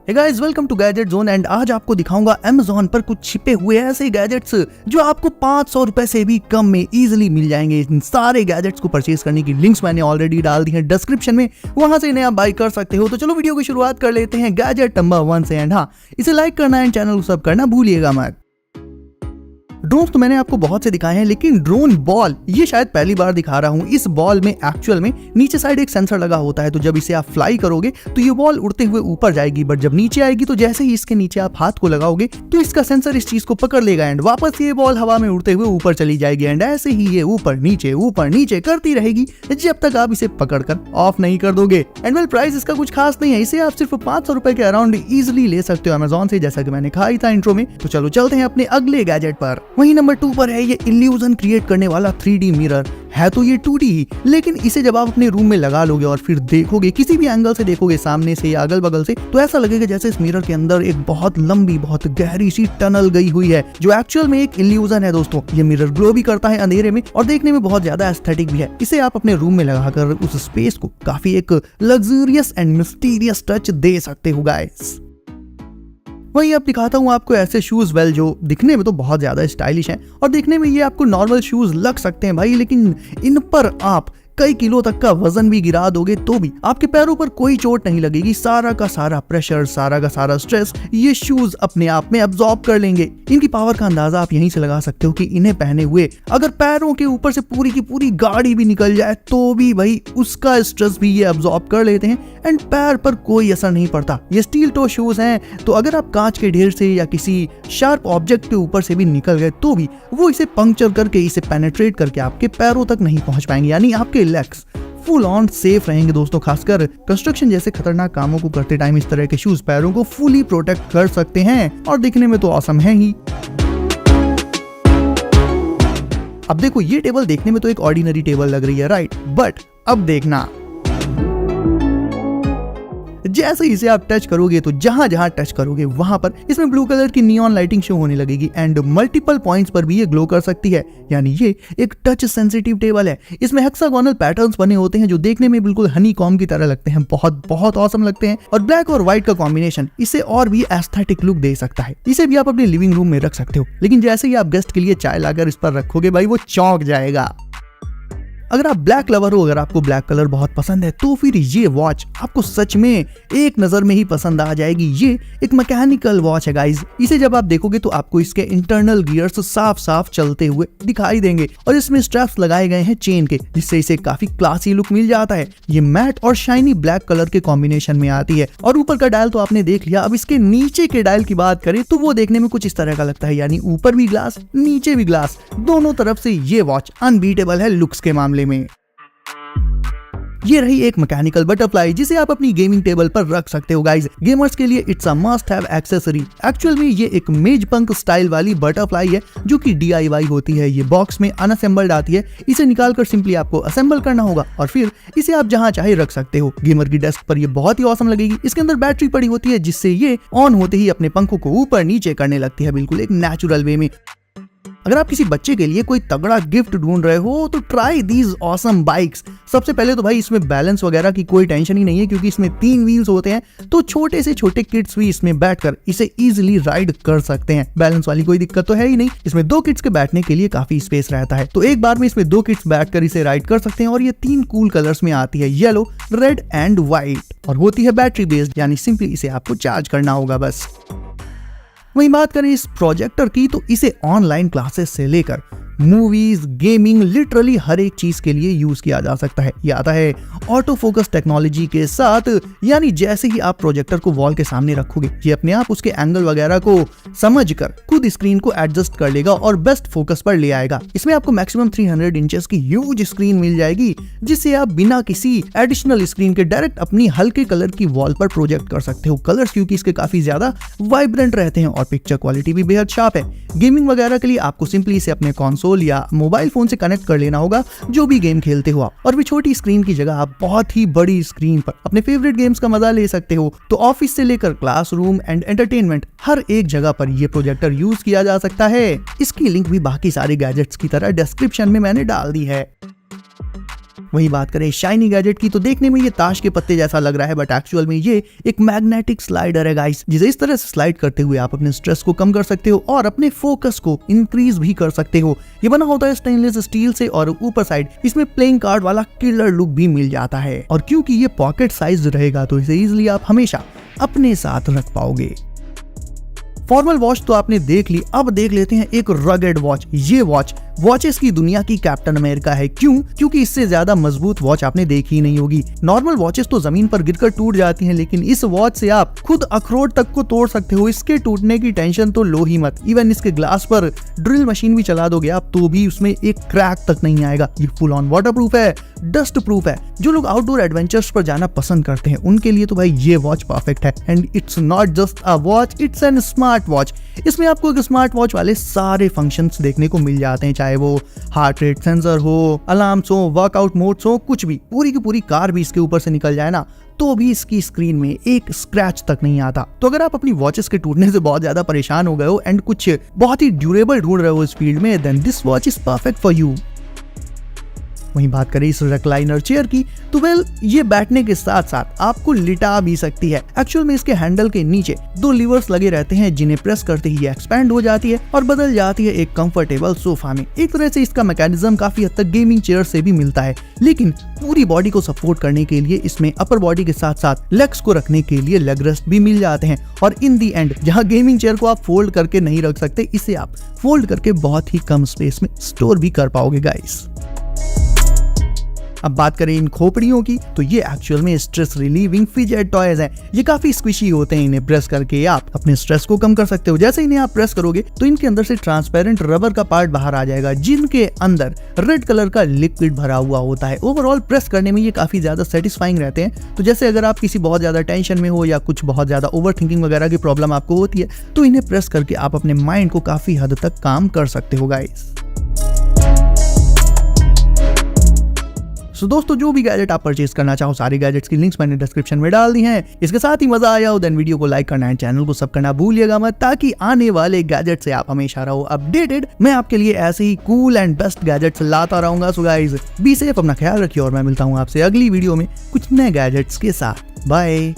Hey guys, welcome to Gadget Zone and आज आपको दिखाऊंगा अमेज़न पर कुछ छिपे हुए ऐसे गैजेट्स जो आपको 500 रुपए से भी कम में इजीली मिल जाएंगे। इन सारे गैजेट्स को परचेज करने की लिंक्स मैंने ऑलरेडी डाल दी हैं डिस्क्रिप्शन में, वहां से इन्हें आप बाय कर सकते हो। तो चलो वीडियो की शुरुआत कर लेते हैं गैजेट नंबर 1 से। एंड हाँ, इसे लाइक करना एंड चैनल को सब करना भूलिएगा मत। ड्रोन्स तो मैंने आपको बहुत से दिखाए हैं, लेकिन ड्रोन बॉल ये शायद पहली बार दिखा रहा हूँ। इस बॉल में एक्चुअल में नीचे साइड एक सेंसर लगा होता है, तो जब इसे आप फ्लाई करोगे तो ये बॉल उड़ते हुए ऊपर जाएगी, बट जब नीचे आएगी तो जैसे ही इसके नीचे आप हाथ को लगाओगे तो इसका सेंसर इस चीज को पकड़ लेगा एंड वापस ये बॉल हवा में उड़ते हुए ऊपर चली जाएगी। एंड ऐसे ही ये ऊपर नीचे करती रहेगी जब तक आप इसे पकड़कर ऑफ नहीं कर दोगे। एंड वेल, प्राइस इसका कुछ खास नहीं है, इसे आप सिर्फ 500 रुपए के अराउंड इजिली ले सकते हो अमेज़न से, जैसा कि मैंने कहा ही था इंट्रो में। तो चलो चलते हैं अपने अगले गैजेट पर। वही नंबर 2 पर है ये इल्यूजन क्रिएट करने वाला 3D मिरर। है तो ये 2D ही, लेकिन इसे जब आप अपने रूम में लगा लोगे और फिर देखोगे, किसी भी एंगल से देखोगे, सामने से या अगल बगल से, तो ऐसा लगेगा जैसे इस मिरर के अंदर एक बहुत लंबी बहुत गहरी सी टनल गई हुई है, जो एक्चुअल में एक इल्यूजन है दोस्तों। ये मिरर ग्लो भी करता है अंधेरे में और देखने में बहुत ज्यादा एस्थेटिक भी है। इसे आप अपने रूम में लगाकर उस स्पेस को काफी एक लग्जरियस एंड मिस्टीरियस टच दे सकते हो गाइस। वहीं अब दिखाता हूँ आपको ऐसे शूज जो दिखने में तो बहुत ज्यादा स्टाइलिश हैं और देखने में ये आपको नॉर्मल शूज लग सकते हैं भाई, लेकिन इन पर आप कई किलो तक का वजन भी गिरा दोगे तो भी आपके पैरों पर कोई चोट नहीं लगेगी। सारा का सारा प्रेशर, सारा का सारा स्ट्रेस ये शूज अपने आप में अब्सॉर्ब कर लेंगे। इनकी पावर का अंदाजा आप यहीं से लगा सकते हो कि इन्हें पहने हुए अगर पैरों के ऊपर से पूरी की पूरी गाड़ी भी निकल जाए तो भी भाई उसका स्ट्रेस भी ये अब्सॉर्ब कर लेते हैं एंड पैर पर कोई असर नहीं पड़ता। ये स्टील टो शूज हैं, तो अगर आप कांच के ढेर से या किसी शार्प ऑब्जेक्ट के ऊपर से भी निकल गए तो भी वो इसे पंक्चर करके, इसे पेनेट्रेट करके आपके पैरों तक नहीं पहुंच पाएंगे, यानी आपके लेग्स फुल ऑन सेफ रहेंगे दोस्तों। खासकर कंस्ट्रक्शन जैसे खतरनाक कामों को करते टाइम इस तरह के शूज पैरों को फुली प्रोटेक्ट कर सकते हैं और दिखने में तो ऑसम है ही। अब देखो, ये टेबल देखने में तो एक ऑर्डिनरी टेबल लग रही है, राइट? बट अब देखना, जैसे इसे आप टच करोगे तो जहां जहां टच करोगे वहां पर इसमें ब्लू कलर की नियॉन लाइटिंग शो होने लगेगी एंड मल्टीपल पॉइंट्स पर भी ये ग्लो कर सकती है। यानी ये एक टच सेंसिटिव टेबल है। इसमें हेक्सागोनल पैटर्न्स बने होते हैं जो देखने में बिल्कुल हनी कॉम्ब की तरह लगते हैं, बहुत बहुत ऑसम लगते हैं। और ब्लैक और व्हाइट का कॉम्बिनेशन इसे और भी एस्थेटिक लुक दे सकता है। इसे भी आप अपने लिविंग रूम में रख सकते हो, लेकिन जैसे ही आप गेस्ट के लिए चाय लाकर इस पर रखोगे भाई, वो चौंक जाएगा। अगर आप ब्लैक लवर हो, अगर आपको ब्लैक कलर बहुत पसंद है, तो फिर ये वॉच आपको सच में एक नजर में ही पसंद आ जाएगी। ये एक मैकेनिकल वॉच है गाइज। इसे जब आप देखोगे तो आपको इसके इंटरनल गियर्स साफ साफ चलते हुए दिखाई देंगे और इसमें स्ट्रैप्स लगाए गए हैं चेन के, जिससे इसे काफी क्लासी लुक मिल जाता है। ये मैट और शाइनी ब्लैक कलर के कॉम्बिनेशन में आती है और ऊपर का डायल तो आपने देख लिया। अब इसके नीचे के डायल की बात करें तो वो देखने में कुछ इस तरह का लगता है, यानी ऊपर भी ग्लास नीचे भी ग्लास, दोनों तरफ से ये वॉच अनबीटेबल है लुक्स के मामले में। ये रही एक मैकेनिकल बटरफ्लाई जिसे आप अपनी गेमिंग टेबल पर रख सकते हो गाइज। गेमर्स के लिए it's a must have accessory. Actual में ये एक मेज पंक स्टाइल वाली बटरफ्लाई है जो कि DIY होती है। ये बॉक्स में अनअसेंबल्ड आती है। इसे निकालकर सिंपली आपको असेंबल करना होगा और फिर इसे आप जहां चाहे रख सकते हो। गेमर की डेस्क पर ये बहुत ही ऑसम लगेगी। इसके अंदर बैटरी पड़ी होती है जिससे ये ऑन होते ही अपने पंखों को ऊपर नीचे करने लगती है, बिल्कुल एक नेचुरल वे में। अगर आप किसी बच्चे के लिए कोई तगड़ा गिफ्ट ढूंढ रहे हो तो ट्राई दीज ऑसम बाइक्स। सबसे पहले तो भाई इसमें बैलेंस वगैरह की कोई टेंशन ही नहीं है, क्योंकि इसमें 3 व्हील्स होते हैं, तो छोटे से छोटे किड्स भी इसमें बैठकर इसे इजीली राइड कर सकते हैं। बैलेंस वाली कोई दिक्कत तो है ही नहीं। इसमें 2 किड्स के बैठने के लिए काफी स्पेस रहता है, तो एक बार में इसमें 2 किड्स बैठकर इसे राइड कर सकते हैं। और ये 3 कूल कलर्स में आती है, येलो, रेड एंड व्हाइट, और होती है बैटरी बेस्ड, यानी सिंपली इसे आपको चार्ज करना होगा बस। वहीं बात करें इस प्रोजेक्टर की, तो इसे ऑनलाइन क्लासेस से लेकर मूवीज, गेमिंग, लिटरली हर एक चीज के लिए यूज किया जा सकता है। ये आता है ऑटो फोकस टेक्नोलॉजी के साथ, यानी जैसे ही आप प्रोजेक्टर को वॉल के सामने रखोगे ये अपने आप उसके एंगल वगैरह को समझकर खुद स्क्रीन को एडजस्ट कर लेगा और बेस्ट फोकस पर ले आएगा। इसमें आपको मैक्सिमम 300 इंचेस की ह्यूज स्क्रीन मिल जाएगी, जिससे आप बिना किसी एडिशनल स्क्रीन के डायरेक्ट अपनी हल्के कलर की वॉल पर प्रोजेक्ट कर सकते हो। कलर्स क्योंकि इसके काफी ज्यादा वाइब्रेंट रहते हैं और पिक्चर क्वालिटी भी बेहद शार्प है। गेमिंग वगैरह के लिए आपको सिंपली इसे अपने कंसोल या मोबाइल फोन से कनेक्ट कर लेना होगा, जो भी गेम खेलते हो आप, और भी छोटी स्क्रीन की जगह आप बहुत ही बड़ी स्क्रीन पर अपने फेवरेट गेम्स का मजा ले सकते हो। तो ऑफिस से लेकर क्लासरूम एंड एंटरटेनमेंट हर एक जगह पर यह प्रोजेक्टर यूज किया जा सकता है। इसकी लिंक भी बाकी सारे गैजेट्स की तरह डिस्क्रिप्शन में मैंने डाल दी है। वहीं बात करें शाइनी गैजेट की तो देखने में ये ताश के पत्ते जैसा लग रहा है, बट एक्चुअल में ये एक मैग्नेटिक स्लाइडर है गाइस, जिसे इस तरह से स्लाइड करते हुए आप अपने स्ट्रेस को कम कर सकते हो और अपने फोकस को इंक्रीज भी कर सकते हो। ये बना होता है स्टेनलेस स्टील से और ऊपर साइड इसमें प्लेइंग कार्ड वाला किलर लुक भी मिल जाता है। और क्योंकि ये पॉकेट साइज रहेगा तो इसे इजिली आप हमेशा अपने साथ रख पाओगे। फॉर्मल वॉच तो आपने देख ली, अब देख लेते हैं एक रगेड वॉच। ये वॉचेस की दुनिया की कैप्टन अमेरिका है। क्यों? क्योंकि इससे ज्यादा मजबूत वॉच आपने देखी ही नहीं होगी। नॉर्मल वॉचेस तो जमीन पर गिरकर टूट जाती हैं, लेकिन इस वॉच से आप खुद अखरोट तक को तोड़ सकते हो। इसके टूटने की टेंशन तो लो ही मत। इवन इसके ग्लास पर ड्रिल मशीन भी चला दोगे आप तो भी उसमें एक क्रैक तक नहीं आएगा। ये फुल ऑन वाटर प्रूफ है, डस्ट प्रूफ है। जो लोग आउटडोर एडवेंचर्स पर जाना पसंद करते हैं उनके लिए तो भाई ये वॉच परफेक्ट है। And it's not just a watch, it's an smart watch. इसमें आपको एक स्मार्ट वॉच वाले सारे फंक्शंस देखने को मिल जाते हैं, चाहे वो हार्ट रेट सेंसर हो, अलार्म्स हो, वर्कआउट मोड्स हो, कुछ भी। पूरी की पूरी कार भी इसके ऊपर से निकल जाए ना तो भी इसकी स्क्रीन में एक स्क्रैच तक नहीं आता। तो अगर आप अपनी वॉचेस के टूटने से बहुत ज्यादा परेशान हो गए हो एंड कुछ बहुत ही ड्यूरेबल ढूंढ रहे हो इस फील्ड में, then this watch is perfect for you. वहीं बात करें इस रिक्लाइनर चेयर की तो वेल ये बैठने के साथ साथ आपको लिटा भी सकती है। एक्चुअल में इसके हैंडल के नीचे 2 लीवर्स लगे रहते हैं जिन्हें प्रेस करते ही ये एक्सपैंड हो जाती है और बदल जाती है एक कंफर्टेबल सोफा में। एक तरह से इसका मैकेनिज्म काफी हद तक गेमिंग चेयर से भी मिलता है, लेकिन पूरी बॉडी को सपोर्ट करने के लिए इसमें अपर बॉडी के साथ साथ लेग्स को रखने के लिए लेग रेस्ट भी मिल जाते हैं। और इन दी एंड जहां गेमिंग चेयर को आप फोल्ड करके नहीं रख सकते, इसे आप फोल्ड करके बहुत ही कम स्पेस में स्टोर भी कर पाओगे गाइस। अब बात करें इन खोपड़ियों की तो ये एक्चुअल में स्ट्रेस रिलीविंग फिजेट टॉयज हैं। ये काफी स्क्विशी होते हैं, इन्हें प्रेस करके आप अपने स्ट्रेस को कम कर सकते हो। जैसे इन्हें आप प्रेस करोगे तो इनके अंदर से ट्रांसपेरेंट रबर का पार्ट बाहर आ जाएगा जिनके अंदर रेड कलर का लिक्विड भरा हुआ होता है। ओवरऑल प्रेस करने में ये काफी ज्यादा सेटिस्फाइंग रहते हैं। तो जैसे अगर आप किसी बहुत ज्यादा टेंशन में हो या कुछ बहुत ज्यादा ओवर थिंकिंग वगैरह की प्रॉब्लम आपको होती है तो इन्हें प्रेस करके आप अपने माइंड को काफी हद तक काम कर सकते हो गाइस। सो दोस्तों जो भी गैजेट आप परचेज करना चाहो सारे गैजेट्स की लिंक्स मैंने डिस्क्रिप्शन में डाल दी हैं। इसके साथ ही मजा आया हो देन वीडियो को लाइक करना है, चैनल को सब करना भूलिएगा मत, ताकि आने वाले गैजेट से आप हमेशा रहो अपडेटेड। मैं आपके लिए ऐसे ही कूल एंड बेस्ट गैजेट्स लाता रहूंगा। सो गाइस बी सेफ, अपना ख्याल रखिए और मैं मिलता हूँ आपसे अगली वीडियो में कुछ नए गैजेट्स के साथ। बाय।